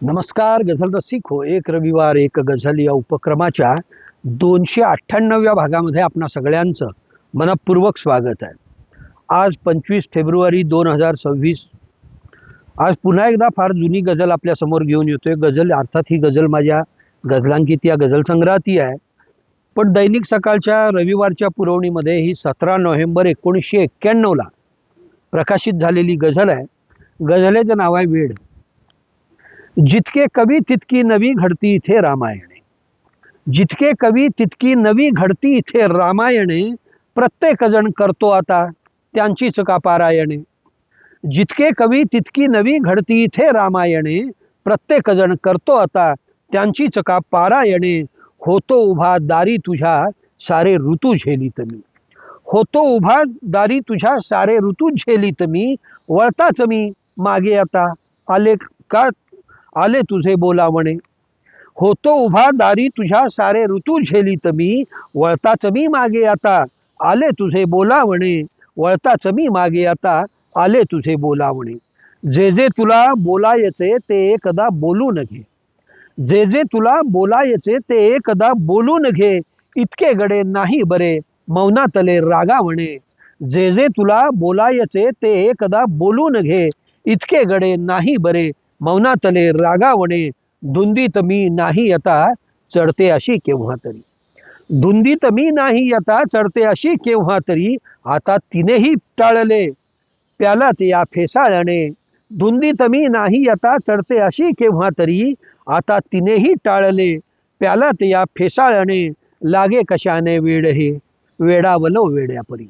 नमस्कार. गझल रसिक हो. एक रविवार एक गझल या उपक्रमाच्या 298व्या भागामध्ये आपणा सगळ्यांचं मनपूर्वक स्वागत आहे. आज 25 फेब्रुवारी 2026. आज पुन्हा एकदा फार जुनी गझल आपल्यासमोर घेऊन येतोय. गझल अर्थात ही गझल माझ्या गझलांकित या गझल संग्रहाती आहे, पण दैनिक सकाळच्या रविवारच्या पुरवणीमध्ये ही 17 नोव्हेंबर 1991ला प्रकाशित झालेली गझल आहे. गझलेचं नाव आहे वेड. जितके कवी तितकी नवी घडती इथे रामायणे. जितके कवी तितकी नवी घडती इथे रामायणे. प्रत्येक जण करतो आता त्यांचीच का पारायणे. जितके कवी तितकी नवी घडती इथे रामायणे. प्रत्येक जण करतो आता त्यांचीच का पारायणे. होतो उभा दारी तुझ्या सारे ऋतू झेलीत मी. होतो उभा दारी तुझ्या सारे ऋतू झेलीत मी. वळताच मी मागे आता आले का आले तुझे बोलावणे. होतो उभा दारी तुझ्या सारे ऋतू झेलीत मी. वळताच मी मागे आता आले तुझे बोलावणे. वळताच मी मागे आता आले तुझे बोलावणे. जे जे तुला बोलायचे ते एकदा बोलून घे. जे जे तुला बोलायचे ते एकदा बोलून घे. इतके गडे नाही बरे मौनातले रागावणे. जे जे तुला बोलायचे ते एकदा बोलून घे. इतके गडे नाही बरे मौनातले रागावणे. धुंदीत मी नाही आता चढते अशी केव्हा तरी. धुंदीत मी नाही आता चढते अशी केव्हा तरी. आता तिनेही टाळले प्यालात या फेसाळ्याने. धुंदीत मी नाही आता चढते अशी केव्हा तरी. आता तिनेही टाळले प्यालात या फेसाळ्याने. लागे कशाने वेड हे वेडावलो वेड्यापरी.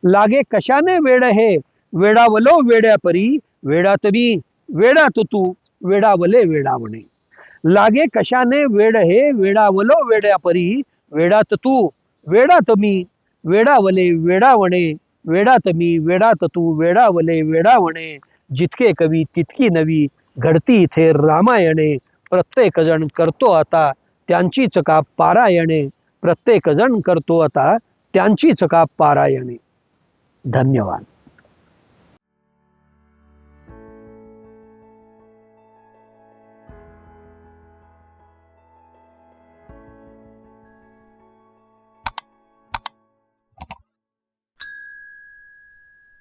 लागे कशाने वेड हे वेडावलो वेड्यापरी. वेडात मी वेडात तू वेडावले वेडावणे. लागे कशाने वेड हे वेडावलो वेड्यापरी. वेडात तू वेडात मी वेडावले वेडावणे. वेडात मी वेडात तू वेडावले वेडावणे. जितके कवी तितकी नवी घडती इथे रामायणे. प्रत्येक जण करतो आता त्यांचीच का पारायणे. प्रत्येक जण करतो आता त्यांचीच का पारायणे. धन्यवाद.